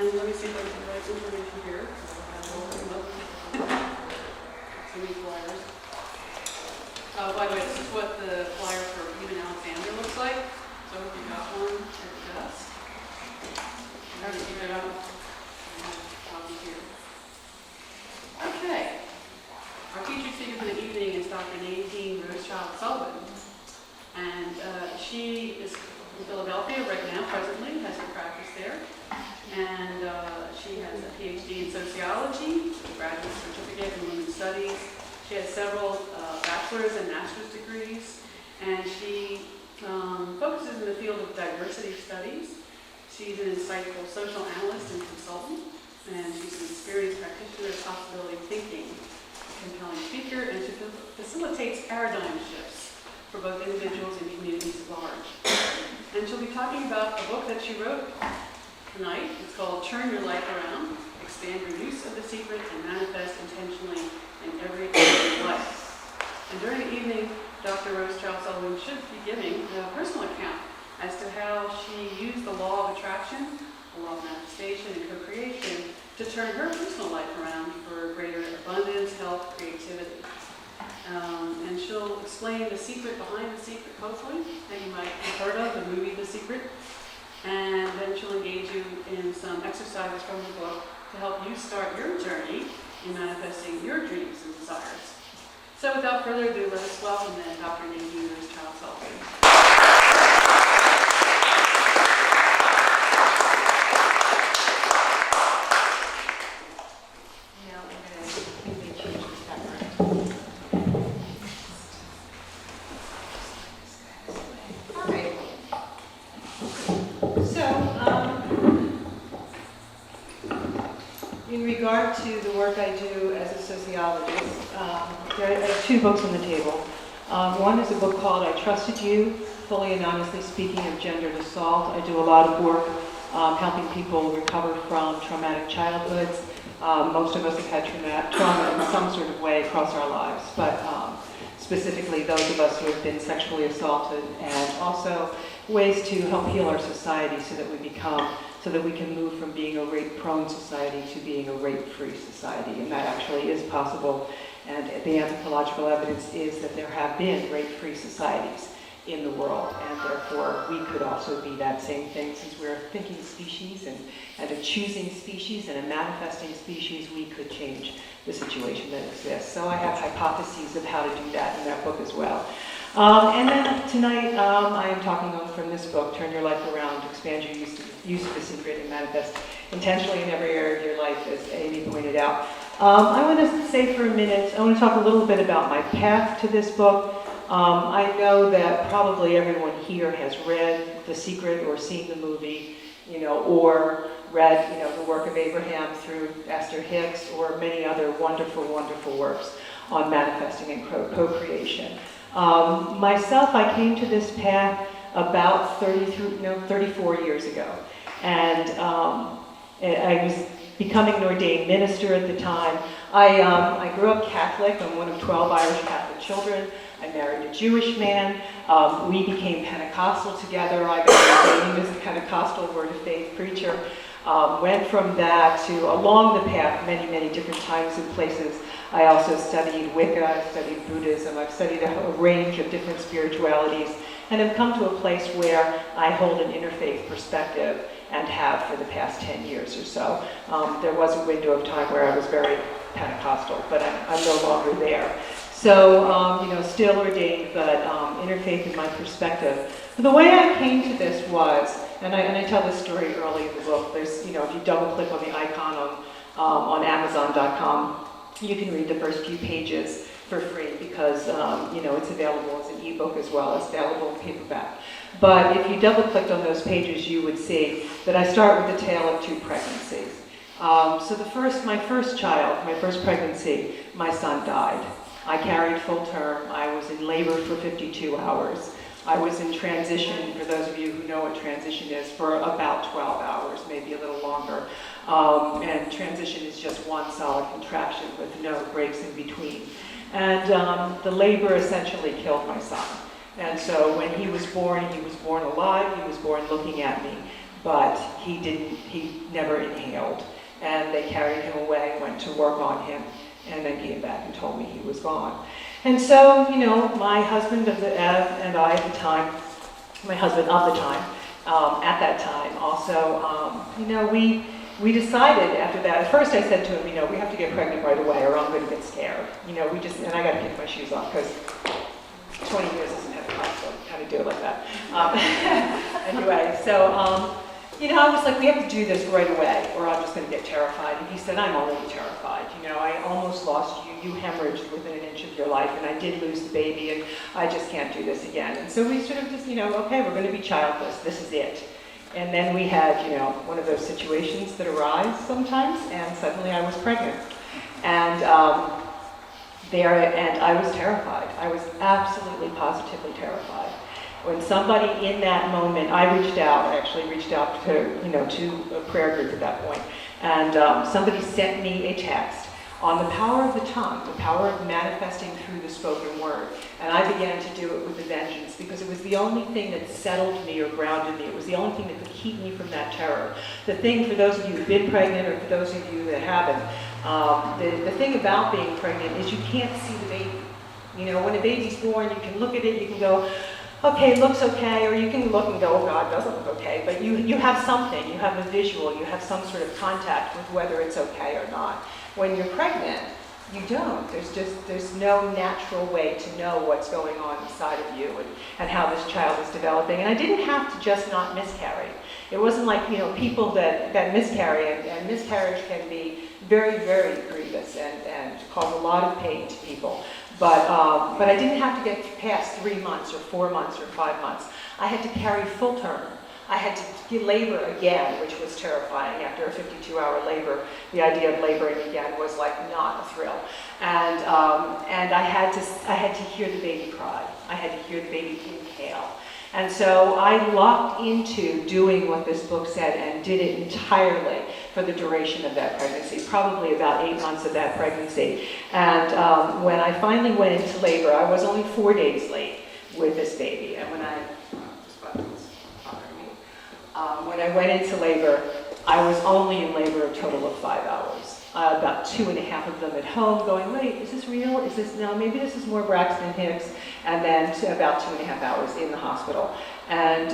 And let me see if I can write information here. Too many flyers. By the way, this is what the flyer for Even Alexander looks like. So if you got one at the desk, I have to keep it up. I have a copy here. Okay. Our featured speaker for the evening is Dr. Nadine Sullivan. And she is in Philadelphia right now, presently, has her practice there. And she has a PhD in sociology, a graduate certificate in women's studies. She has several bachelor's and master's degrees, and she focuses in the field of diversity studies. She's an insightful social analyst and consultant, and she's an experienced practitioner of possibility thinking, a compelling speaker, and she facilitates paradigm shifts for both individuals and communities at large. And she'll be talking about a book that she wrote tonight. It's called Turn Your Life Around, Expand Your Use of the Secret and Manifest Intentionally in Every Area of Your Life. And during the evening, Dr. Sullivan should be giving a personal account as to how she used the law of attraction, the law of manifestation, and co-creation to turn her personal life around for greater abundance, health, creativity. And she'll explain the secret behind the secret, hopefully, that you might have heard of, the movie The Secret. And then she'll engage you in some exercises from the book to help you start your journey in manifesting your dreams and desires. So without further ado, let us welcome then Dr. Nadine Sullivan. In regard to the work I do as a sociologist, there are two books on the table. One is a book called I Trusted You, Fully and Honestly Speaking of Gendered Assault. I do a lot of work helping people recover from traumatic childhoods. Most of us have had trauma in some sort of way across our lives, but specifically those of us who have been sexually assaulted, and also ways to help heal our society so that we can move from being a rape-prone society to being a rape-free society, and that actually is possible. And the anthropological evidence is that there have been rape-free societies in the world, and therefore we could also be that same thing. Since we're a thinking species and a choosing species and a manifesting species, we could change the situation that exists. So I have hypotheses of how to do that in that book as well. And then tonight I am talking from this book, Turn Your Life Around, Expand Your Use of the Secret and Manifest Intentionally in Every Area of Your Life, as Amy pointed out. I want to say for a minute, I want to talk a little bit about my path to this book. I know that probably everyone here has read The Secret or seen the movie, or read, the work of Abraham through Esther Hicks, or many other wonderful, wonderful works on manifesting and co-creation. Myself, I came to this path about 34 years ago. And I was becoming an ordained minister at the time. I grew up Catholic. I'm one of 12 Irish Catholic children. I married a Jewish man. We became Pentecostal together. I got ordained as a Pentecostal Word of Faith preacher. Went from that to along the path many, many different times and places. I also studied Wicca, I studied Buddhism, I've studied a range of different spiritualities, and have come to a place where I hold an interfaith perspective and have for the past 10 years or so. There was a window of time where I was very Pentecostal, but I'm no longer there. So, still ordained, but interfaith in my perspective. The way I came to this was, and I tell this story early in the book, there's, if you double click on the icon on Amazon.com, you can read the first few pages for free because, it's available as an ebook as well as available in paperback. But if you double clicked on those pages, you would see that I start with the tale of two pregnancies. So my first pregnancy, my son died. I carried full term. I was in labor for 52 hours. I was in transition, for those of you who know what transition is, for about 12 hours, maybe a little longer. And transition is just one solid contraction with no breaks in between. And the labor essentially killed my son. And so when he was born alive, he was born looking at me. but he never inhaled. And they carried him away, went to work on him, and then came back and told me he was gone. And so, my husband and I at the time, my husband of the time, at that time also, we decided after that, at first I said to him, we have to get pregnant right away or I'm going to get scared. And I got to kick my shoes off because 20 years isn't having time, so how to do it like that. Anyway, so, I was like, we have to do this right away or I'm just going to get terrified. And he said, I'm already terrified. I almost lost you. You hemorrhaged within an inch of your life, and I did lose the baby, and I just can't do this again. And so we sort of just, okay, we're going to be childless. This is it. And then we had, one of those situations that arise sometimes, and suddenly I was pregnant. And and I was terrified. I was absolutely, positively terrified. When somebody in that moment, I actually reached out to a prayer group at that point, and somebody sent me a text on the power of the tongue, the power of manifesting through the spoken word. And I began to do it with a vengeance because it was the only thing that settled me or grounded me. It was the only thing that could keep me from that terror. The thing, for those of you who've been pregnant or for those of you that haven't, the thing about being pregnant is you can't see the baby. When a baby's born, you can look at it, you can go, okay, it looks okay, or you can look and go, oh God, it doesn't look okay. But you have something, you have a visual, you have some sort of contact with whether it's okay or not. When you're pregnant, you don't. There's no natural way to know what's going on inside of you and how this child is developing. And I didn't have to just not miscarry. It wasn't like, people that miscarry, and miscarriage can be very, very grievous and cause a lot of pain to people. But I didn't have to get past 3 months or 4 months or 5 months. I had to carry full term. I had to get labor again, which was terrifying. After a 52-hour labor, the idea of laboring again was like not a thrill. And I had to hear the baby cry. I had to hear the baby inhale. And so I locked into doing what this book said and did it entirely for the duration of that pregnancy, probably about 8 months of that pregnancy. And when I finally went into labor, I was only 4 days late with this baby. And when I went into labor, I was only in labor a total of 5 hours. About 2.5 of them at home going, wait, is this real? Is this, no, maybe this is more Braxton Hicks. And then about 2.5 hours in the hospital. And,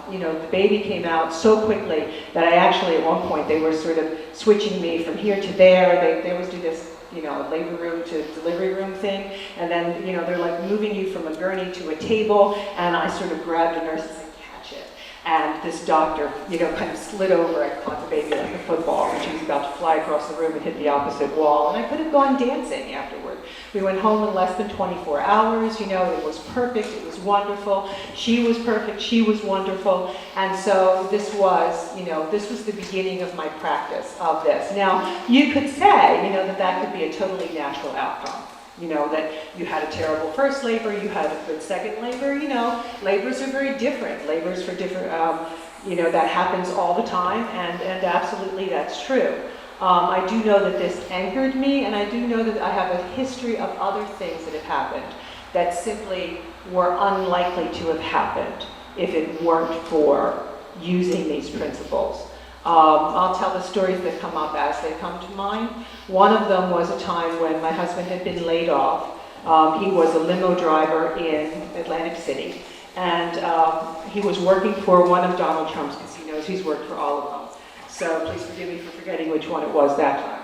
the baby came out so quickly that I actually, at one point, they were sort of switching me from here to there. They always do this, labor room to delivery room thing. And then, they're like moving you from a gurney to a table. And I sort of grabbed a nurse and said, catch it. And this doctor, kind of slid over and caught the baby like a football, and she was about to fly across the room and hit the opposite wall. And I could have gone dancing afterward. We went home in less than 24 hours. It was perfect. It was wonderful. She was perfect. She was wonderful. And so this was, this was the beginning of my practice of this. Now, you could say, that could be a totally natural outcome. That you had a terrible first labor, you had a good second labor, labors are very different. Labors for different, that happens all the time, and absolutely that's true. I do know that this anchored me, and I do know that I have a history of other things that have happened that simply were unlikely to have happened if it weren't for using these principles. I'll tell the stories that come up as they come to mind. One of them was a time when my husband had been laid off. He was a limo driver in Atlantic City, and he was working for one of Donald Trump's casinos. He's worked for all of them. So please forgive me for forgetting which one it was that time.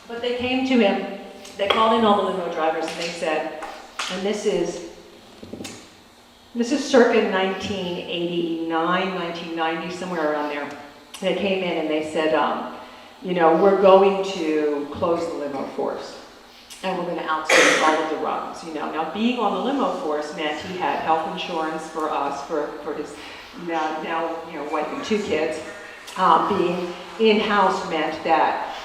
But they came to him, they called in all the limo drivers, and they said, and this is circa 1989, 1990, somewhere around there. They came in and they said, we're going to close the limo force, and we're going to outsource all of the runs. Now being on the limo force meant he had health insurance for us, for his now wife and 2 kids. Being in-house meant that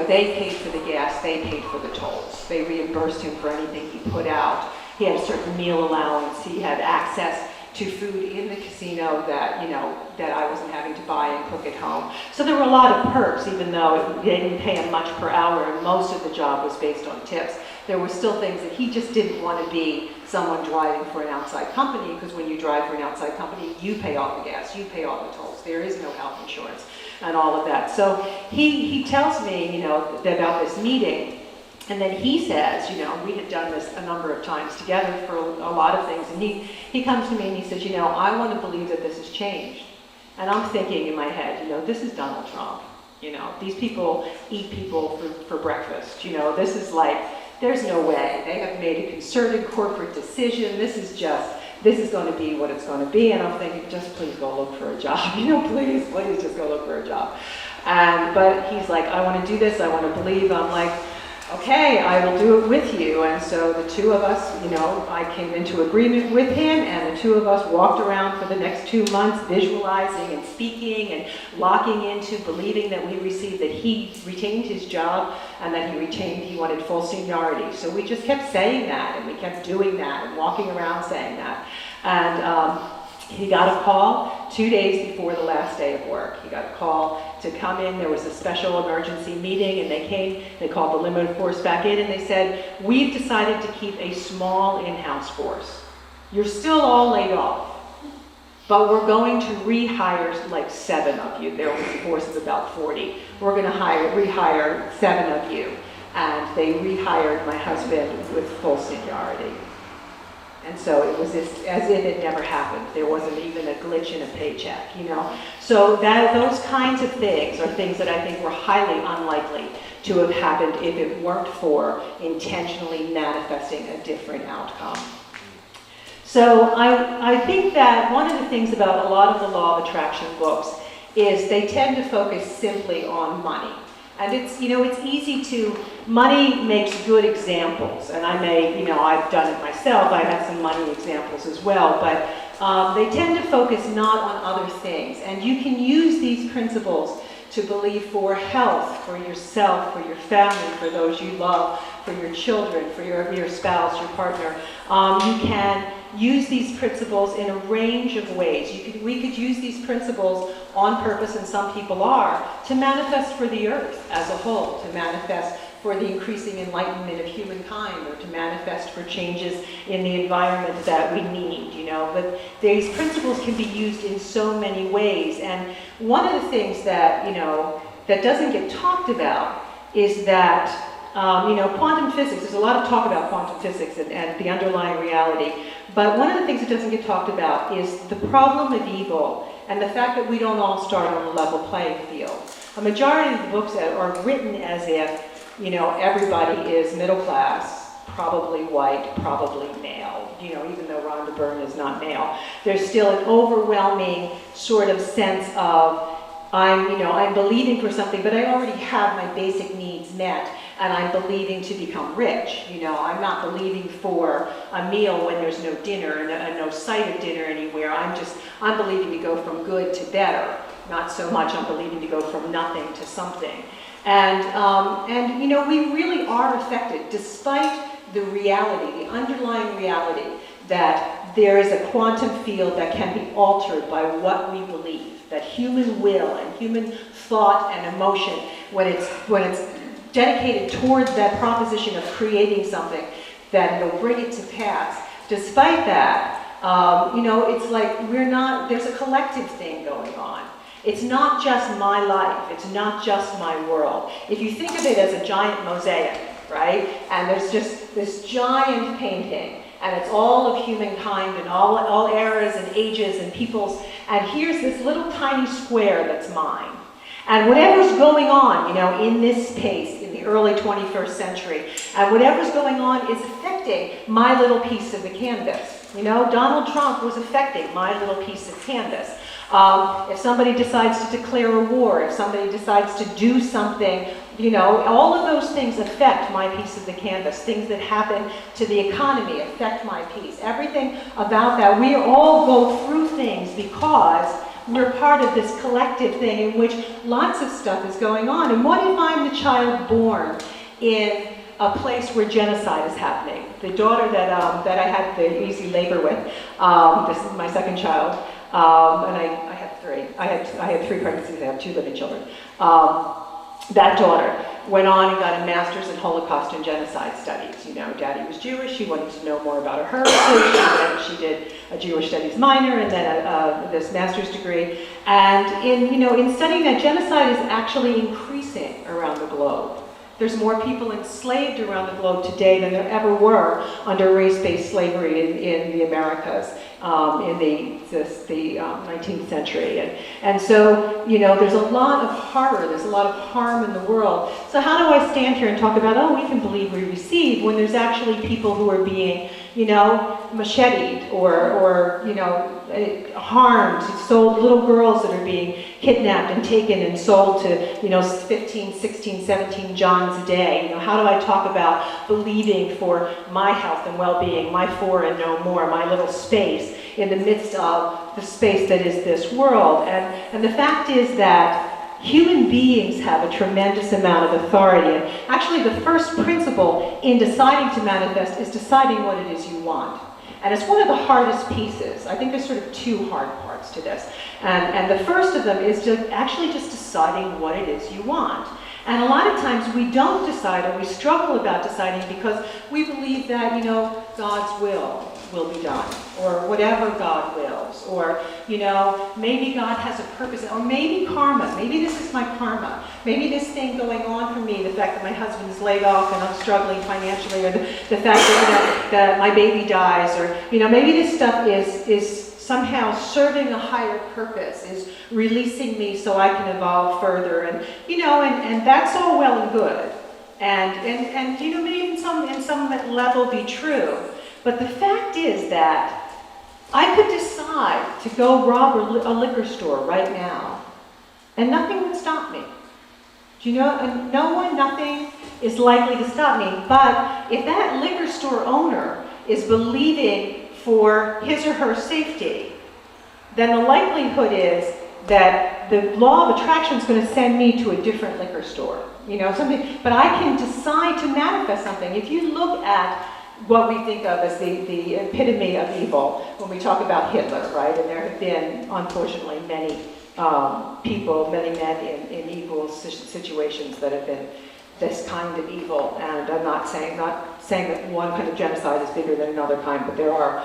they paid for the gas, they paid for the tolls, they reimbursed him for anything he put out. He had a certain meal allowance. He had access to food in the casino that I wasn't having to buy and cook at home. So there were a lot of perks, even though they didn't pay him much per hour, and most of the job was based on tips. There were still things that he just didn't want to be someone driving for an outside company, because when you drive for an outside company, you pay all the gas, you pay all the tolls. There is no health insurance and all of that. So he tells me, about this meeting. And then he says, we had done this a number of times together for a lot of things. And he comes to me and he says, I want to believe that this has changed. And I'm thinking in my head, this is Donald Trump. These people eat people for breakfast. This is like, there's no way. They have made a concerted corporate decision. This is going to be what it's going to be. And I'm thinking, just please go look for a job. Please just go look for a job. But he's like, I want to do this. I want to believe. I'm like, okay, I will do it with you. And so the two of us, I came into agreement with him, and the two of us walked around for the next 2 months visualizing and speaking and locking into believing that we received, that he retained his job and that he wanted full seniority. So we just kept saying that, and we kept doing that and walking around saying that. And he got a call 2 days before the last day of work. He got a call to come in. There was a special emergency meeting, and they called the limited force back in, and they said, we've decided to keep a small in-house force. You're still all laid off, but we're going to rehire like 7 of you. There was a force of about 40. We're going to rehire 7 of you. And they rehired my husband with full seniority. And so it was as if it never happened. There wasn't even a glitch in a paycheck, So those kinds of things are things that I think were highly unlikely to have happened if it weren't for intentionally manifesting a different outcome. So I think that one of the things about a lot of the law of attraction books is they tend to focus simply on money. And it's easy to, money makes good examples, and I've done it myself, I have some money examples as well, but they tend to focus not on other things. And you can use these principles to believe for health, for yourself, for your family, for those you love, for your children, for your spouse, your partner. You can use these principles in a range of ways. We could use these principles on purpose, and some people are, to manifest for the earth as a whole, to manifest for the increasing enlightenment of humankind, or to manifest for changes in the environment that we need, But these principles can be used in so many ways. And one of the things that, that doesn't get talked about is that, quantum physics, there's a lot of talk about quantum physics and the underlying reality. But one of the things that doesn't get talked about is the problem of evil and the fact that we don't all start on a level playing field. A majority of the books that are written as if, everybody is middle class, probably white, probably male, even though Rhonda Byrne is not male. There's still an overwhelming sort of sense of, I'm believing for something, but I already have my basic needs met, and I'm believing to become rich. I'm not believing for a meal when there's no dinner and no sight of dinner anywhere. I'm believing to go from good to better. Not so much I'm believing to go from nothing to something. And we really are affected, despite the reality, the underlying reality, that there is a quantum field that can be altered by what we believe, that human will and human thought and emotion, when it's dedicated towards that proposition of creating something, that it'll bring it to pass. Despite that, it's like there's a collective thing going on. It's not just my life, it's not just my world. If you think of it as a giant mosaic, right? And there's just this giant painting, and it's all of humankind and all eras and ages and peoples, and here's this little tiny square that's mine. And whatever's going on, in this space, in the early 21st century, and whatever's going on is affecting my little piece of the canvas. Donald Trump was affecting my little piece of canvas. If somebody decides to declare a war, if somebody decides to do something, all of those things affect my piece of the canvas. Things that happen to the economy affect my piece. Everything about that, we all go through things because we're part of this collective thing in which lots of stuff is going on. And what if I'm the child born in a place where genocide is happening? The daughter that I had the easy labor with, this is my second child, and I had 3. I had 3 pregnancies. I have 2 living children. that daughter went on and got a master's in Holocaust and Genocide Studies. Daddy was Jewish. She wanted to know more about her heritage. She did a Jewish Studies minor and then this master's degree. And in studying that, genocide is actually increasing around the globe. There's more people enslaved around the globe today than there ever were under race-based slavery in the Americas in the 19th century. And so, there's a lot of horror, there's a lot of harm in the world. So how do I stand here and talk about, we can believe we receive, when there's actually people who are being, macheted or harmed, sold, little girls that are being kidnapped and taken and sold to, 15, 16, 17 johns a day. How do I talk about believing for my health and well-being, my for and no more, my little space in the midst of the space that is this world? And the fact is that human beings have a tremendous amount of authority. And actually, the first principle in deciding to manifest is deciding what it is you want. And it's one of the hardest pieces. I think there's sort of two hard parts to this. And the first of them is actually just deciding what it is you want. And a lot of times we don't decide, or we struggle about deciding, because we believe that, God's will be done, or whatever God wills, or, maybe God has a purpose, or maybe karma, maybe this is my karma, maybe this thing going on for me, the fact that my husband is laid off and I'm struggling financially, or the fact that my baby dies, or, maybe this stuff is somehow serving a higher purpose, is releasing me so I can evolve further, and that's all well and good, and maybe in some level be true. But the fact is that I could decide to go rob a liquor store right now, and nothing would stop me. And nothing is likely to stop me. But if that liquor store owner is believing for his or her safety, then the likelihood is that the law of attraction is going to send me to a different liquor store. Something. But I can decide to manifest something. If you look at what we think of as the epitome of evil when we talk about Hitler, right? And there have been, unfortunately, many people, many men in evil situations that have been this kind of evil. And I'm not saying that one kind of genocide is bigger than another kind, but there are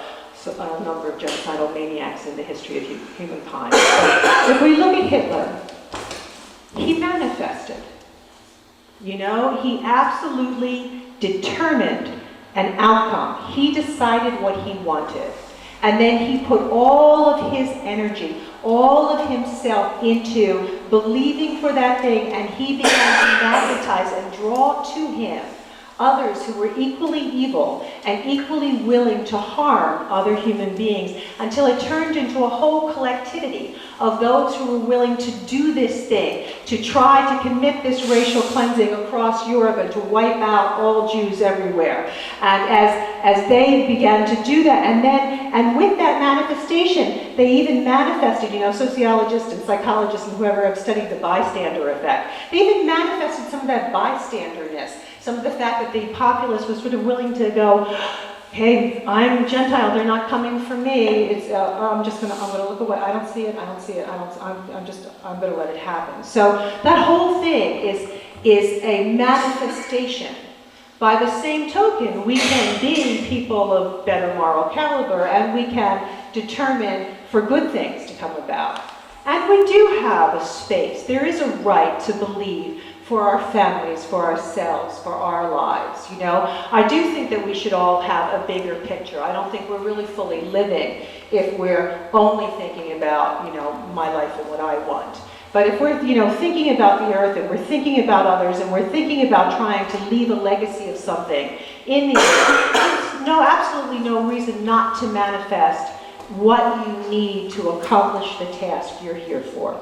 a number of genocidal maniacs in the history of humankind. So if we look at Hitler, he manifested. He absolutely determined an outcome. He decided what he wanted. And then he put all of his energy, all of himself into believing for that thing, and he began to magnetize and draw to him others who were equally evil and equally willing to harm other human beings, until it turned into a whole collectivity of those who were willing to do this thing, to try to commit this racial cleansing across Europe and to wipe out all Jews everywhere. And as they began to do that, and with that manifestation, they even manifested, sociologists and psychologists and whoever have studied the bystander effect, they even manifested some of that bystanderness, some of the fact that the populace was sort of willing to go, hey, I'm Gentile, they're not coming for me, I'm gonna look away, I don't see it, I'm gonna let it happen. So that whole thing is a manifestation. By the same token, we can be people of better moral caliber, and we can determine for good things to come about. And we do have a space. There is a right to believe for our families, for ourselves, for our lives. I do think that we should all have a bigger picture. I don't think we're really fully living if we're only thinking about, my life and what I want. But if we're, thinking about the earth, and we're thinking about others, and we're thinking about trying to leave a legacy of something in the earth, there's absolutely no reason not to manifest what you need to accomplish the task you're here for.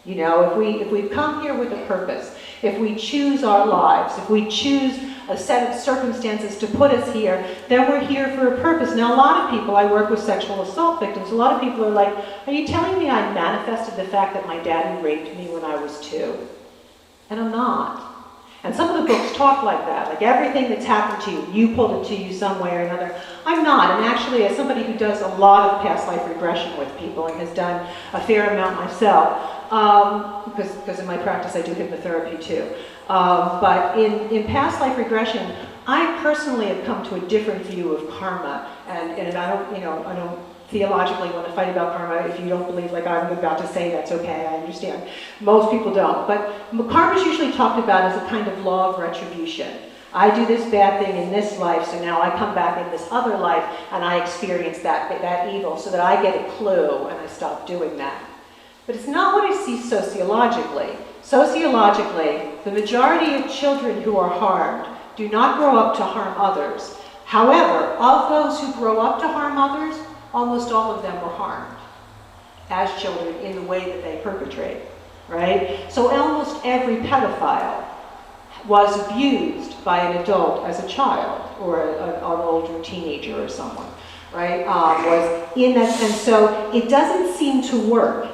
If we've come here with a purpose, if we choose our lives, if we choose a set of circumstances to put us here, then we're here for a purpose. Now, a lot of people, I work with sexual assault victims, a lot of people are like, are you telling me I manifested the fact that my daddy raped me when I was 2? And I'm not. And some of the books talk like that, like everything that's happened to you, you pulled it to you some way or another. I'm not, and actually as somebody who does a lot of past life regression with people and has done a fair amount myself, because in my practice I do hypnotherapy too. But in past life regression, I personally have come to a different view of karma, and I don't theologically want to fight about karma. If you don't believe, like I'm about to say, that's okay, I understand. Most people don't. But karma is usually talked about as a kind of law of retribution. I do this bad thing in this life, so now I come back in this other life and I experience that evil so that I get a clue and I stop doing that. But it's not what I see sociologically. Sociologically, the majority of children who are harmed do not grow up to harm others. However, of those who grow up to harm others, almost all of them were harmed as children in the way that they perpetrate, right? So almost every pedophile was abused by an adult as a child or an older teenager or someone, right? Was in that, and so it doesn't seem to work.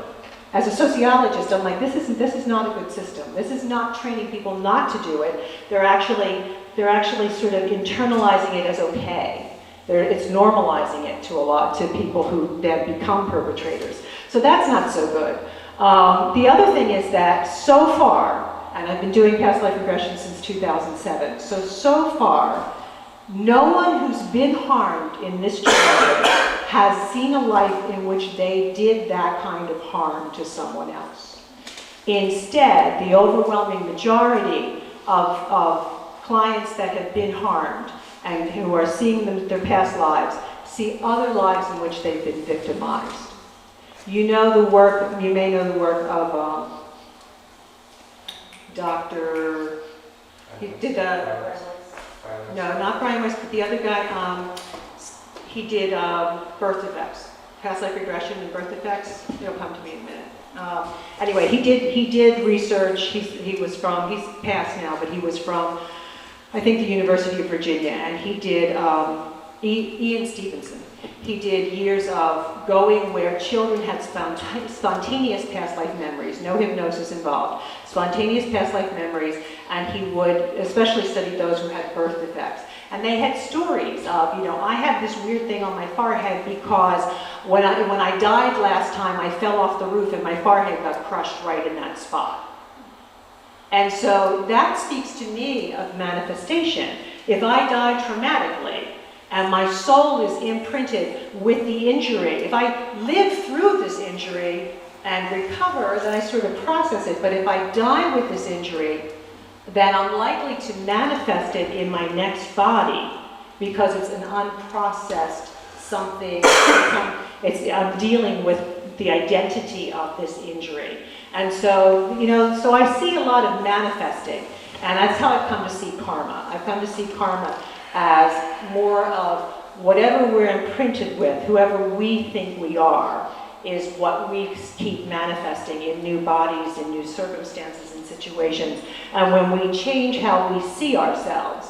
As a sociologist, I'm like, this is not a good system. This is not training people not to do it. They're actually sort of internalizing it as okay. It's normalizing it to people who then become perpetrators. So that's not so good. The other thing is that so far, and I've been doing past life regression since 2007, so far, no one who's been harmed in this childhood has seen a life in which they did that kind of harm to someone else. Instead, the overwhelming majority of clients that have been harmed and who are seeing their past lives see other lives in which they've been victimized. You may know the work of Dr. He did no, not Brian Weiss, but the other guy, he did birth defects, past life regression and birth defects. It'll come to me in a minute. Anyway, he did research. He's passed now, but he was from, I think, the University of Virginia, and he did, Ian Stevenson, he did years of going where children had spontaneous past life memories, no hypnosis involved, spontaneous past life memories, and he would especially study those who had birth defects. And they had stories of, I had this weird thing on my forehead because when I died last time, I fell off the roof and my forehead got crushed right in that spot. And so that speaks to me of manifestation. If I die traumatically and my soul is imprinted with the injury, if I live through this injury and recover, then I sort of process it. But if I die with this injury, then I'm likely to manifest it in my next body because it's an unprocessed something. I'm dealing with the identity of this injury. And so, so I see a lot of manifesting, and that's how I've come to see karma. I've come to see karma as more of whatever we're imprinted with, whoever we think we are, is what we keep manifesting in new bodies, in new circumstances and situations. And when we change how we see ourselves,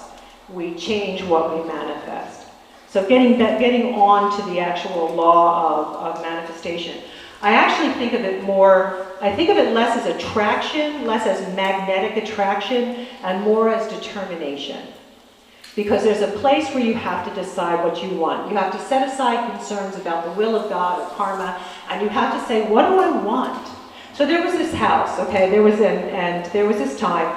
we change what we manifest. So getting on to the actual law of manifestation. I actually think of it less as attraction, less as magnetic attraction, and more as determination. Because there's a place where you have to decide what you want. You have to set aside concerns about the will of God or karma, and you have to say, what do I want? So there was this house, okay, there was this time,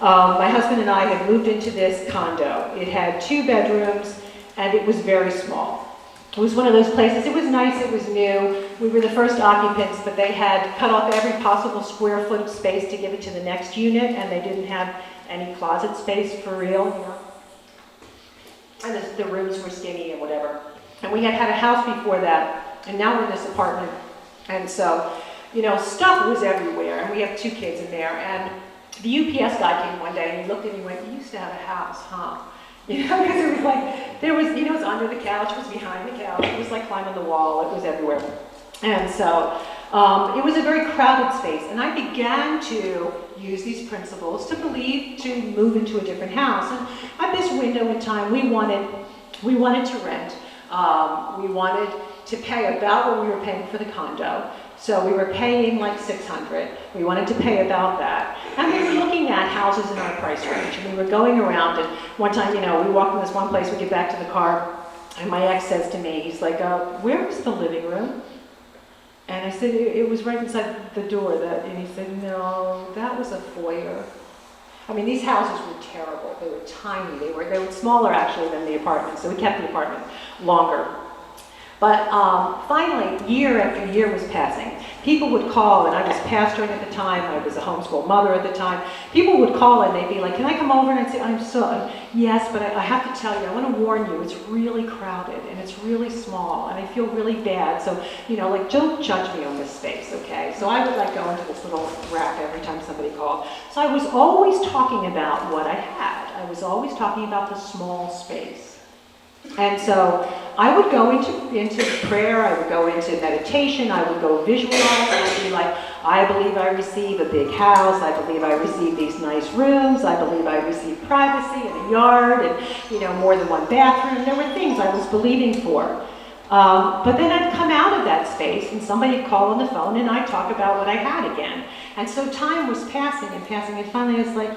my husband and I had moved into this condo. It had 2 bedrooms, and it was very small. It was one of those places, it was nice, it was new. We were the first occupants, but they had cut off every possible square foot of space to give it to the next unit, and they didn't have any closet space for real, And the rooms were skinny and whatever. And we had a house before that, and now we're in this apartment. And so, stuff was everywhere, and we have 2 kids in there. And the UPS guy came one day, and he looked and he went, "You used to have a house, huh?" Because it was like, there was, it was under the couch, it was behind the couch, it was like climbing the wall, it was everywhere. And so, it was a very crowded space, and I began to use these principles to move into a different house. And at this window in time, we wanted to rent. We wanted to pay about what we were paying for the condo. So we were paying like $600. We wanted to pay about that. And we were looking at houses in our price range. And we were going around, and one time, we walked in this one place, we get back to the car, and my ex says to me, he's like, where was the living room? And I said, it was right inside the door. And he said, no, that was a foyer. I mean, these houses were terrible. They were tiny. They were smaller, actually, than the apartment. So we kept the apartment longer. But finally, year after year was passing. People would call, and I was pastoring at the time. I was a homeschool mother at the time. People would call, and they'd be like, can I come over? And I'd say, yes, but I have to tell you, I want to warn you, it's really crowded, and it's really small, and I feel really bad. So, don't judge me on this space, okay? So I would go into this little rack every time somebody called. So I was always talking about what I had. I was always talking about the small space. And so I would go into prayer, I would go into meditation, I would go visualize, and I'd be like, I believe I receive a big house, I believe I receive these nice rooms, I believe I receive privacy and a yard and, more than one bathroom. There were things I was believing for. But then I'd come out of that space and somebody'd call on the phone and I'd talk about what I had again. And so time was passing, and finally it's like,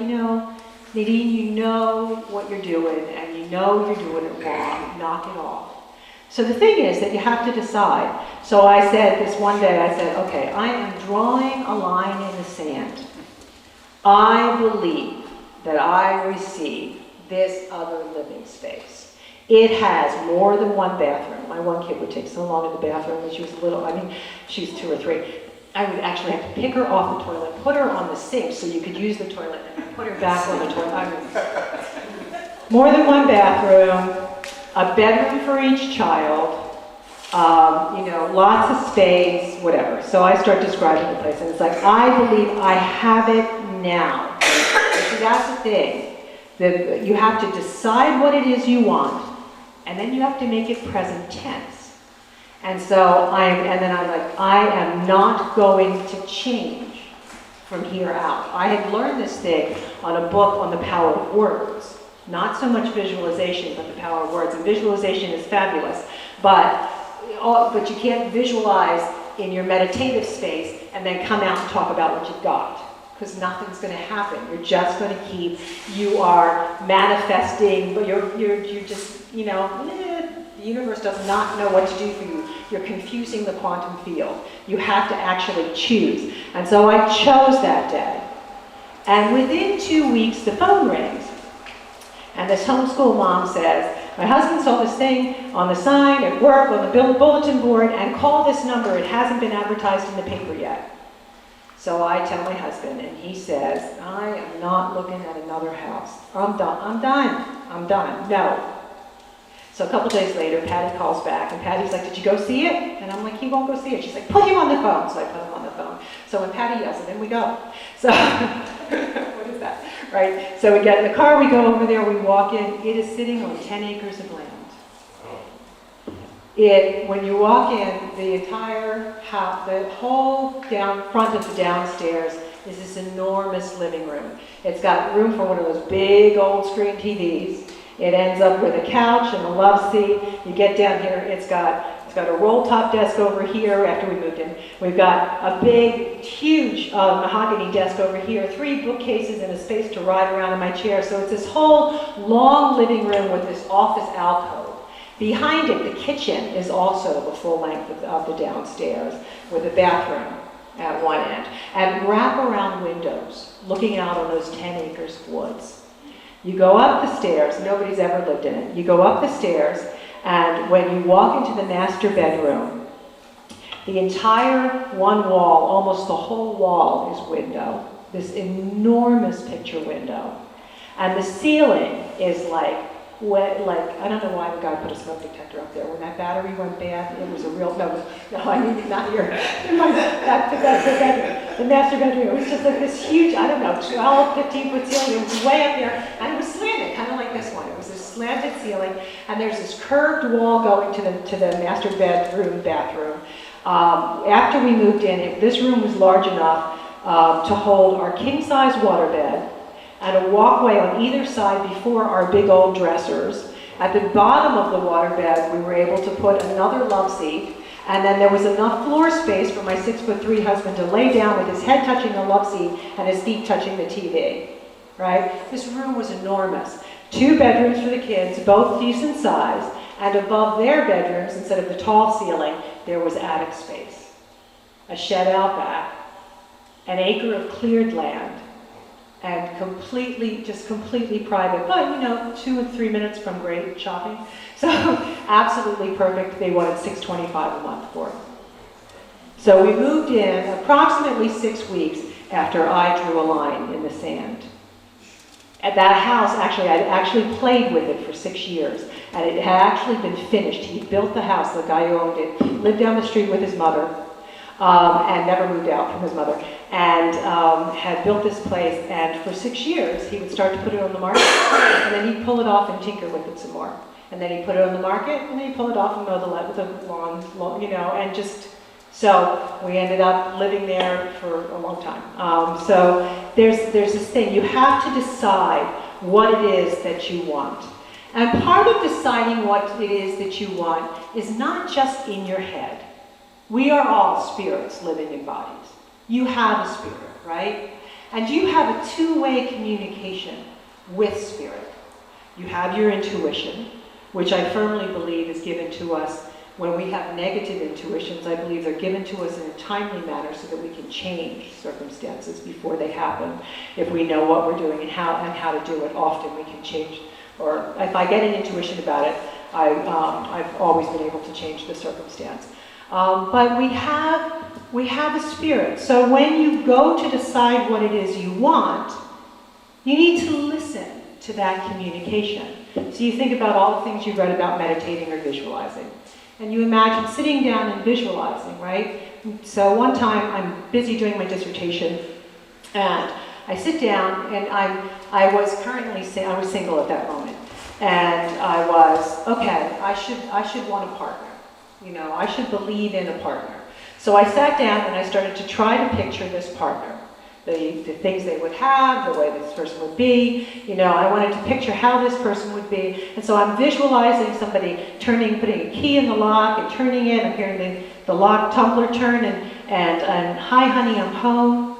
Nadine, you know what you're doing, and you know you're doing it wrong. Knock it off. So the thing is that you have to decide. So I said this one day, okay, I am drawing a line in the sand. I believe that I receive this other living space. It has more than one bathroom. My one kid would take so long in the bathroom when she was she was 2 or 3. I would actually have to pick her off the toilet, put her on the sink so you could use the toilet, and I put her back on the toilet. More than one bathroom, a bedroom for each child, lots of space, whatever. So I start describing the place, and it's like, I believe I have it now. So that's the thing. That you have to decide what it is you want, and then you have to make it present tense. And so I am not going to change from here out. I had learned this thing on a book on the power of words. Not so much visualization, but the power of words. And visualization is fabulous, but you can't visualize in your meditative space and then come out and talk about what you've got, because nothing's going to happen. You're just going to you are manifesting, but you're just, the universe does not know what to do for you. You're confusing the quantum field. You have to actually choose. And so I chose that day. And within 2 weeks, the phone rings. And this homeschool mom says, my husband saw this thing on the sign at work, on the bulletin board, and call this number. It hasn't been advertised in the paper yet. So I tell my husband, and he says, I am not looking at another house. I'm done. No. So a couple days later, Patty calls back, and Patty's like, did you go see it? And I'm like, he won't go see it. She's like, put him on the phone. So I put him on the phone. So when Patty yells it, then we go. So, what is that? Right? So we get in the car, we go over there, we walk in. It is sitting on 10 acres of land. When you walk in, the entire house, the whole front of the downstairs is this enormous living room. It's got room for one of those big old screen TVs. It ends up with a couch and a love seat. You get down here, it's got a roll-top desk over here after we moved in. We've got a big, huge mahogany desk over here, 3 bookcases and a space to ride around in my chair. So it's this whole long living room with this office alcove. Behind it, the kitchen is also the full length of the downstairs with a bathroom at one end. And wrap-around windows looking out on those 10 acres of woods. You go up the stairs, nobody's ever lived in it. You go up the stairs, and when you walk into the master bedroom, the entire one wall, almost the whole wall is window, this enormous picture window. And the ceiling is like, I don't know why the guy put a smoke detector up there. When that battery went bad, it was a real, I mean, not here. In my, the master bedroom, it was just like this huge, 12, 15-foot ceiling. It was way up there, and it was slanted, kind of like this one. It was this slanted ceiling, and there's this curved wall going to the master bedroom, bathroom. After we moved in, this room was large enough to hold our king-size waterbed, and a walkway on either side before our big old dressers. At the bottom of the waterbed, we were able to put another love seat, And then there was enough floor space for my 6'3" husband to lay down with his head touching the love seat and his feet touching the TV, right? This room was enormous. 2 bedrooms for the kids, both decent size, and above their bedrooms, instead of the tall ceiling, there was attic space. A shed out back, an acre of cleared land, and completely private, but 2 or 3 minutes from great shopping. So absolutely perfect. They wanted $625 a month for it. So we moved in approximately 6 weeks after I drew a line in the sand. At that house, I'd actually played with it for 6 years, and it had actually been finished. He built the house, the guy who owned it, lived down the street with his mother, and never moved out from his mother, and had built this place, and for 6 years, he would start to put it on the market, and then he'd pull it off and tinker with it some more. And then he'd put it on the market, and then he'd pull it off and mow the lawn with a lawn, and just, so we ended up living there for a long time. So there's this thing, you have to decide what it is that you want. And part of deciding what it is that you want is not just in your head. We are all spirits living in bodies. You have a spirit, right? And you have a two-way communication with spirit. You have your intuition, which I firmly believe is given to us when we have negative intuitions. I believe they're given to us in a timely manner so that we can change circumstances before they happen. If we know what we're doing and how to do it, often we can change. Or if I get an intuition about it, I've always been able to change the circumstance. But we have a spirit. So when you go to decide what it is you want, you need to listen to that communication. So you think about all the things you've read about meditating or visualizing. And you imagine sitting down and visualizing, right? So one time I'm busy doing my dissertation, and I sit down, and I was single at that moment. And I was, okay, I should want a partner. I should believe in a partner. So I sat down and I started to try to picture this partner. The things they would have, the way this person would be. I wanted to picture how this person would be. And so I'm visualizing somebody putting a key in the lock and turning it. I'm hearing the lock tumbler turn and hi honey, I'm home.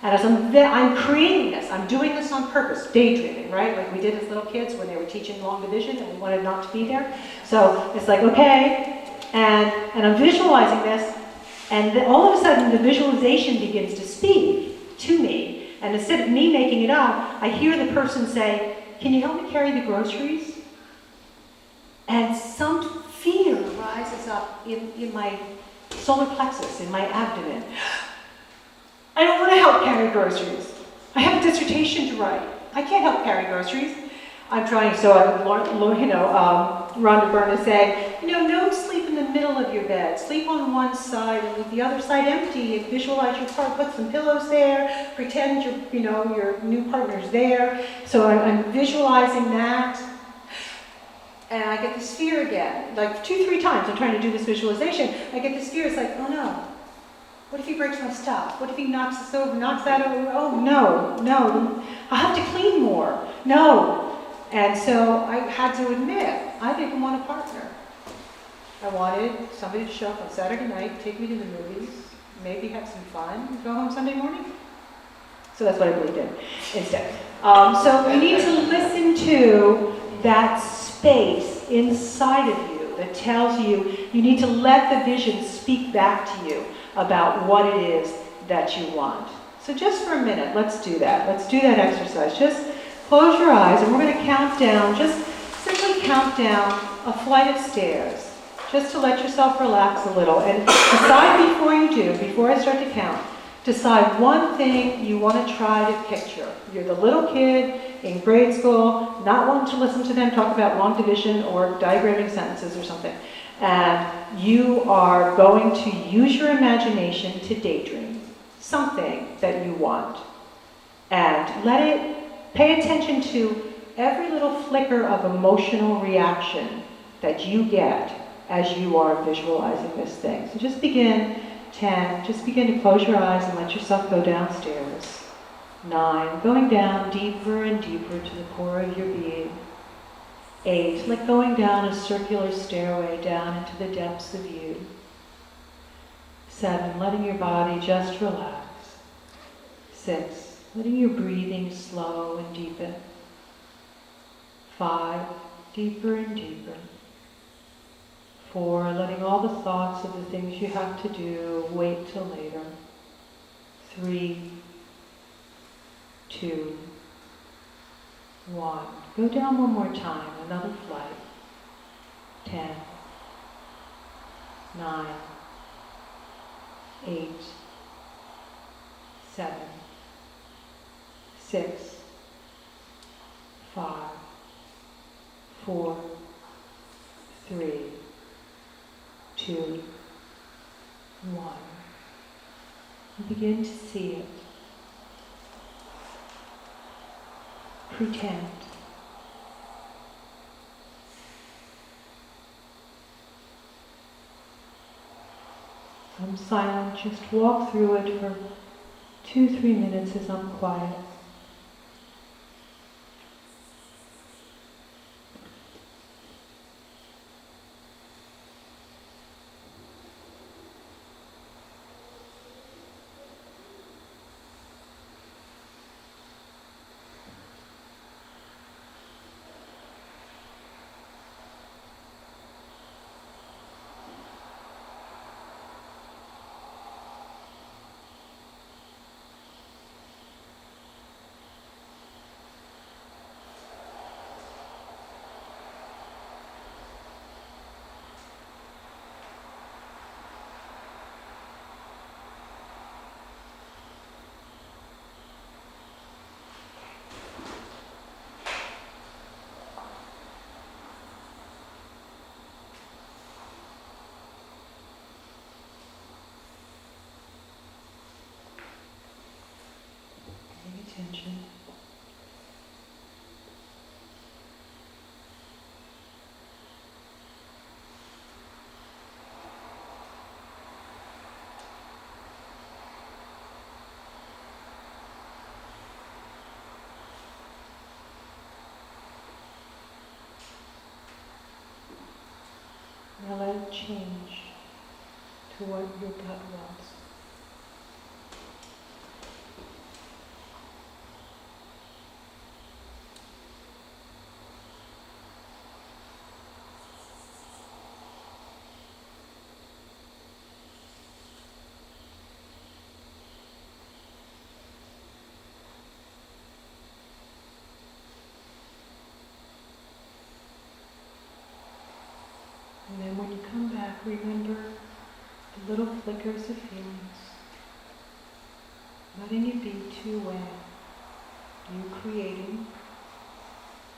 And as I'm creating this, I'm doing this on purpose, daydreaming, right? Like we did as little kids when they were teaching long division and we wanted not to be there. So it's like, okay, and I'm visualizing this, and then all of a sudden the visualization begins to speak to me. And instead of me making it up, I hear the person say, can you help me carry the groceries? And some fear rises up in my solar plexus, in my abdomen. I don't want to help carry groceries. I have a dissertation to write. I can't help carry groceries. I'm trying, so Rhonda Byrne is saying, don't sleep in the middle of your bed. Sleep on one side and leave the other side empty and visualize your part. Put some pillows there. Pretend your new partner's there. So I'm visualizing that. And I get this fear again. Like 2-3 times I'm trying to do this visualization. I get this fear. It's like, oh no. What if he breaks my stuff? What if he knocks this over, knocks that over? Oh, no. I have to clean more. No. And so I had to admit, I didn't want a partner. I wanted somebody to show up on Saturday night, take me to the movies, maybe have some fun, and go home Sunday morning. So that's what I believed in instead. So you need to listen to that space inside of you that tells you need to let the vision speak back to you about what it is that you want. So just for a minute, let's do that. Let's do that exercise. Just close your eyes, and we're going to count down, just simply count down a flight of stairs, just to let yourself relax a little. And decide before I start to count, decide one thing you want to try to picture. You're the little kid in grade school, not wanting to listen to them talk about long division or diagramming sentences or something. And you are going to use your imagination to daydream something that you want. And pay attention to every little flicker of emotional reaction that you get as you are visualizing this thing. So just begin, 10, just begin to close your eyes and let yourself go downstairs. 9, going down deeper and deeper to the core of your being. 8, like going down a circular stairway down into the depths of you. 7, letting your body just relax. 6, letting your breathing slow and deepen. 5, deeper and deeper. 4, letting all the thoughts of the things you have to do wait till later. 3, 2, 1. Go down one more time, another flight. 10, 9, 8, 7, 6, 5, 4, 3, 2, 1. And begin to see it. Pretend. I'm silent, just walk through it for 2-3 minutes as I'm quiet. Attention. Now let it change to what your gut wants. And then when you come back, remember the little flickers of feelings. Letting it be two-way. You creating,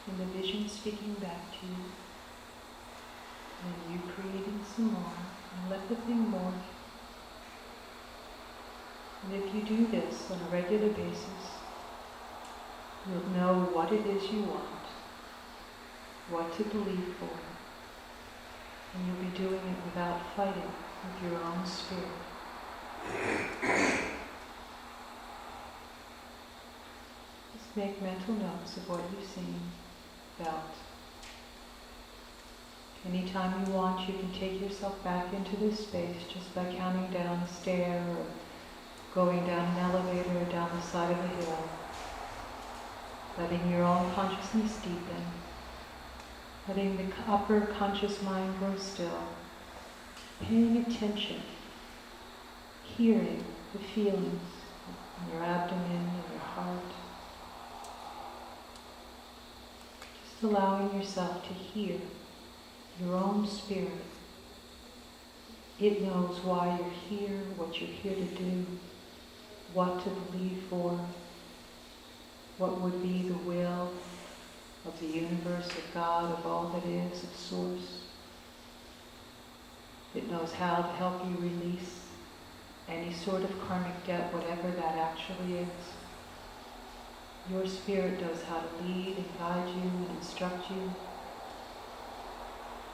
and the vision speaking back to you. And you creating some more, and let the thing morph. And if you do this on a regular basis, you'll know what it is you want, what to believe for. And you'll be doing it without fighting with your own spirit. Just make mental notes of what you've seen, felt. Anytime you want, you can take yourself back into this space just by counting down a stair or going down an elevator or down the side of a hill. Letting your own consciousness deepen. Letting the upper conscious mind grow still, paying attention, hearing the feelings in your abdomen and your heart. Just allowing yourself to hear your own spirit. It knows why you're here, what you're here to do, what to believe for, what would be the will of the universe, of God, of all that is, of Source. It knows how to help you release any sort of karmic debt, whatever that actually is. Your spirit knows how to lead and guide you and instruct you.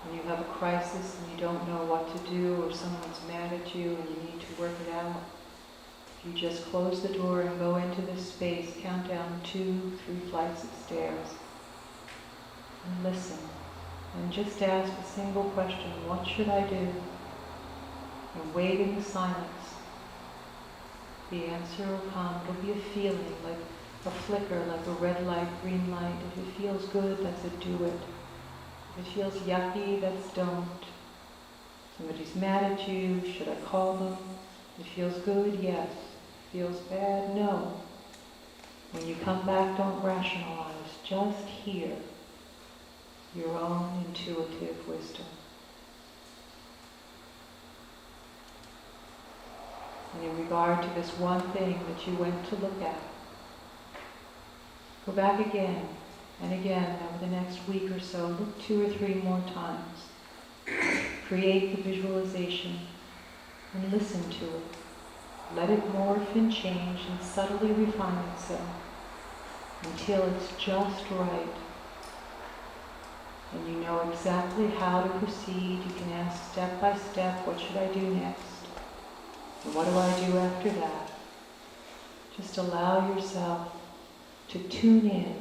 When you have a crisis and you don't know what to do, or someone's mad at you and you need to work it out, if you just close the door and go into this space, count down 2-3 flights of stairs, and listen, and just ask a single question: what should I do? and wait in the silence. The answer will come. It'll be a feeling, like a flicker, like a red light, green light. If it feels good, that's a do it. If it feels yucky, that's don't. Somebody's mad at you, should I call them? It feels good, yes. Feels bad, no. When you come back, don't rationalize. Just hear your own intuitive wisdom. And in regard to this one thing that you went to look at, go back again and again over the next week or so. Look 2 or 3 more times. Create the visualization and listen to it. Let it morph and change and subtly refine itself until it's just right. And you know exactly how to proceed. You can ask step by step, what should I do next? And what do I do after that? Just allow yourself to tune in,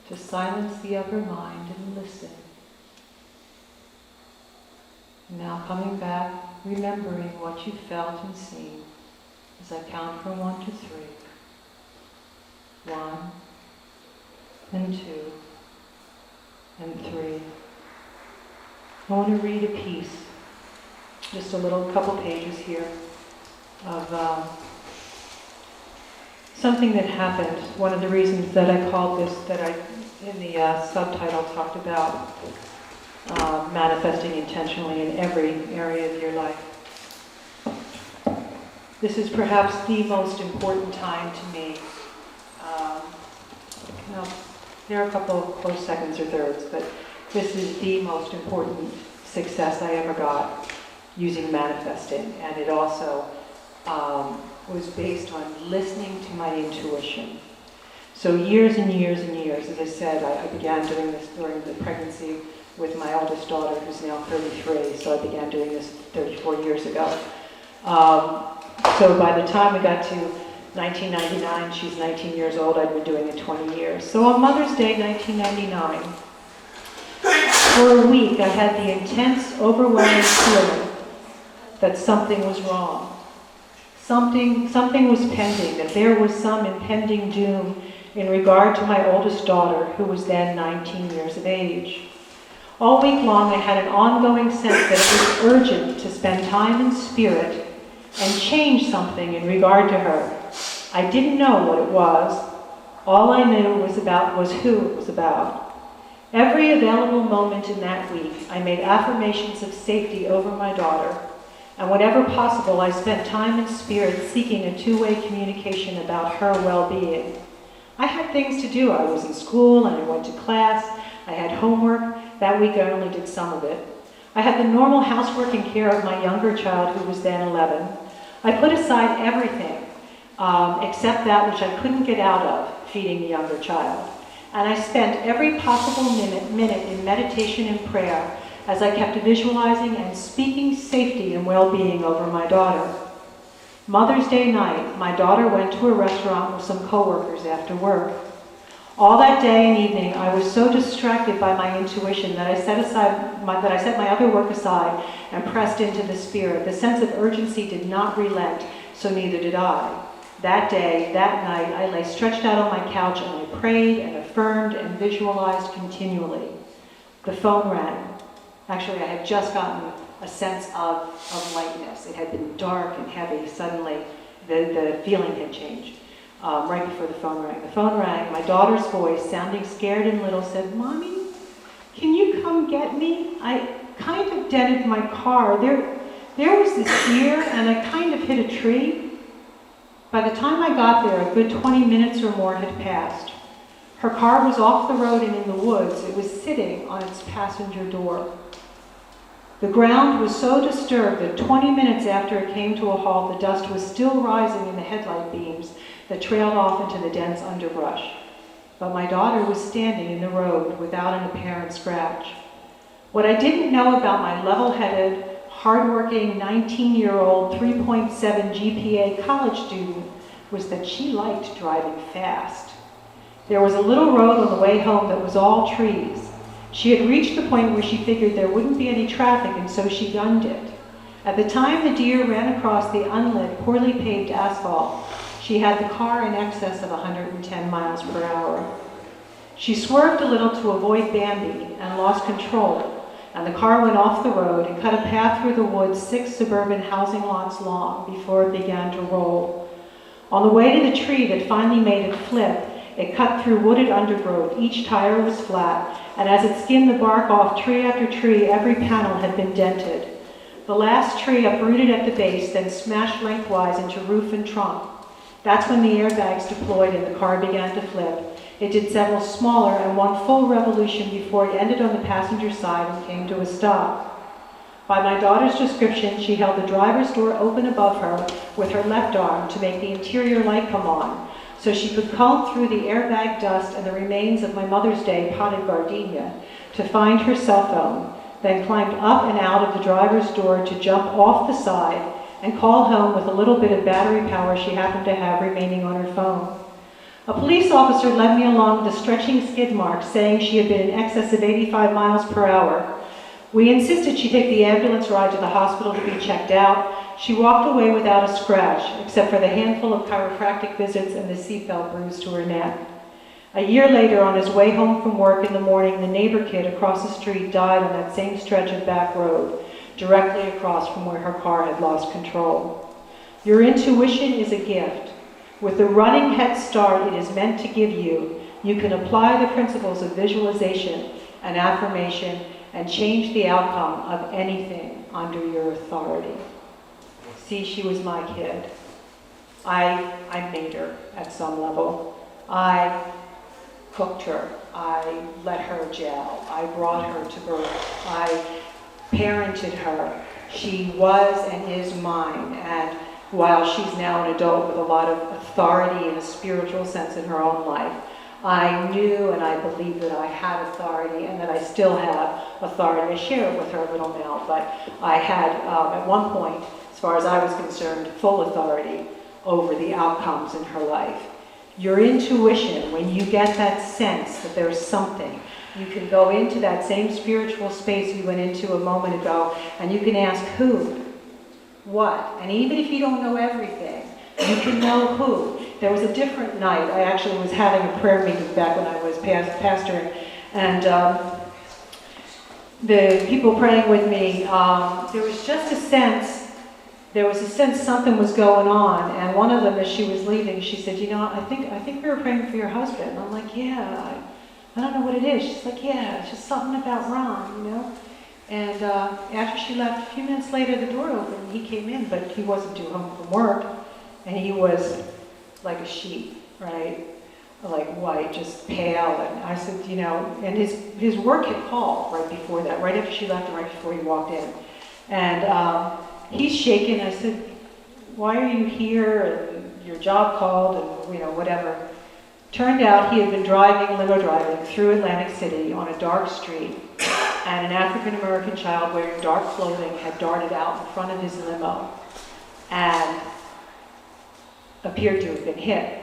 to silence the upper mind and listen. Now coming back, remembering what you felt and seen as I count from 1 to 3. 1 and 2 and 3. I want to read a piece, just a little couple pages here, of something that happened. One of the reasons that I called this, that I, in the subtitle, talked about manifesting intentionally in every area of your life. This is perhaps the most important time to me. There are a couple of close seconds or thirds, but this is the most important success I ever got using manifesting, and it also was based on listening to my intuition. So years and years and years, as I said, I began doing this during the pregnancy with my oldest daughter, who's now 33, so I began doing this 34 years ago. So by the time we got to 1999, she's 19 years old, I'd been doing it 20 years. So on Mother's Day 1999, for a week I had the intense, overwhelming feeling that something was wrong. Something was pending, that there was some impending doom in regard to my oldest daughter, who was then 19 years of age. All week long I had an ongoing sense that it was urgent to spend time in spirit and change something in regard to her. I didn't know what it was. All I knew was who it was about. Every available moment in that week, I made affirmations of safety over my daughter, and whenever possible, I spent time in spirit seeking a two-way communication about her well-being. I had things to do. I was in school and I went to class. I had homework. That week I only did some of it. I had the normal housework and care of my younger child, who was then 11. I put aside everything except that which I couldn't get out of, feeding the younger child. And I spent every possible minute in meditation and prayer as I kept visualizing and speaking safety and well-being over my daughter. Mother's Day night, my daughter went to a restaurant with some coworkers after work. All that day and evening, I was so distracted by my intuition that I set my other work aside and pressed into the spirit. The sense of urgency did not relent, so neither did I. That day, that night, I lay stretched out on my couch and I prayed and affirmed and visualized continually. The phone rang. Actually, I had just gotten a sense of lightness. It had been dark and heavy. Suddenly, the feeling had changed. Right before the phone rang. The phone rang. My daughter's voice, sounding scared and little, said, "Mommy, can you come get me? I kind of dented my car. There was this deer and I kind of hit a tree." By the time I got there, a good 20 minutes or more had passed. Her car was off the road and in the woods. It was sitting on its passenger door. The ground was so disturbed that 20 minutes after it came to a halt, the dust was still rising in the headlight beams that trailed off into the dense underbrush. But my daughter was standing in the road without an apparent scratch. What I didn't know about my level-headed, hardworking 19-year-old 3.7 GPA college student was that she liked driving fast. There was a little road on the way home that was all trees. She had reached the point where she figured there wouldn't be any traffic, and so she gunned it. At the time the deer ran across the unlit, poorly paved asphalt, she had the car in excess of 110 miles per hour. She swerved a little to avoid Bambi and lost control, and the car went off the road and cut a path through the woods 6 suburban housing lots long before it began to roll. On the way to the tree that finally made it flip, it cut through wooded undergrowth. Each tire was flat, and as it skimmed the bark off tree after tree, every panel had been dented. The last tree uprooted at the base, then smashed lengthwise into roof and trunk. That's when the airbags deployed and the car began to flip. It did several smaller and one full revolution before it ended on the passenger side and came to a stop. By my daughter's description, she held the driver's door open above her with her left arm to make the interior light come on, so she could comb through the airbag dust and the remains of my Mother's Day potted gardenia to find her cell phone, then climbed up and out of the driver's door to jump off the side and call home with a little bit of battery power she happened to have remaining on her phone. A police officer led me along the stretching skid marks, saying she had been in excess of 85 miles per hour. We insisted she take the ambulance ride to the hospital to be checked out. She walked away without a scratch, except for the handful of chiropractic visits and the seatbelt bruise to her neck. A year later, on his way home from work in the morning, the neighbor kid across the street died on that same stretch of back road, directly across from where her car had lost control. Your intuition is a gift. With the running head start it is meant to give you, you can apply the principles of visualization and affirmation and change the outcome of anything under your authority. See, she was my kid. I made her at some level. I cooked her. I let her gel. I brought her to birth. I parented her. She was and is mine. And while she's now an adult with a lot of authority in a spiritual sense in her own life, I knew and I believed that I had authority and that I still have authority. I share it with her a little now, but I had, at one point, as far as I was concerned, full authority over the outcomes in her life. Your intuition, when you get that sense that there's something, you can go into that same spiritual space we went into a moment ago, and you can ask who, what, and even if you don't know everything, you can know who. There was a different night. I actually was having a prayer meeting back when I was pastoring, and the people praying with me, there was just a sense, something was going on, and one of them, as she was leaving, she said, you know, I think we were praying for your husband. And I'm like, yeah, I don't know what it is. She's like, yeah, it's just something about Ron, you know? And after she left, a few minutes later, the door opened, he came in, but he wasn't due home from work, and he was like a sheep, right? Like white, just pale. And I said, you know, and his work had called right before that, right after she left and right before he walked in. And he's shaking. I said, why are you here? And your job called and, you know, whatever. Turned out he had been limo driving through Atlantic City on a dark street, and an African-American child wearing dark clothing had darted out in front of his limo and appeared to have been hit.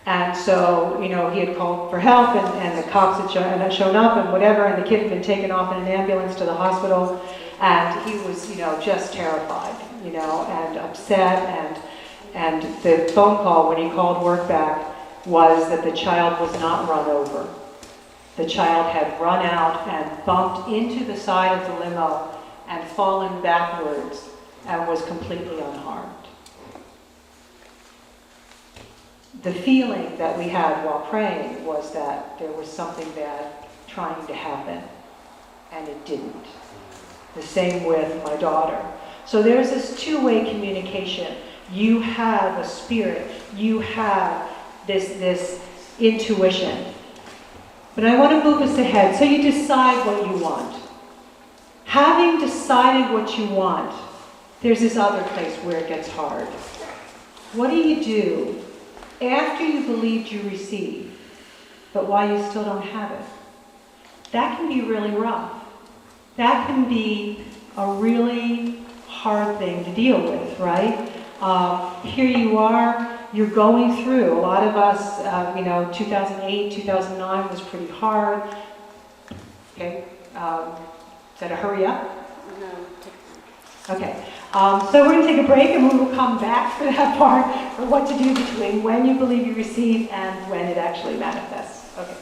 And so, you know, he had called for help, and the cops had shown up and whatever, and the kid had been taken off in an ambulance to the hospital, and he was, you know, just terrified, you know, and upset, and the phone call when he called work back was that the child was not run over. The child had run out and bumped into the side of the limo and fallen backwards and was completely unharmed. The feeling that we had while praying was that there was something bad trying to happen, and it didn't. The same with my daughter. So there's this two-way communication. You have a spirit. You have this intuition. But I want to move us ahead. So you decide what you want. Having decided what you want, there's this other place where it gets hard. What do you do after you believed you received, but why you still don't have it? That can be really rough. That can be a really hard thing to deal with, right? Here you are, you're going through. A lot of us, 2008, 2009 was pretty hard. Okay, is that a hurry up? No. Okay, so we're going to take a break and we will come back for that part for what to do between when you believe you receive and when it actually manifests. Okay.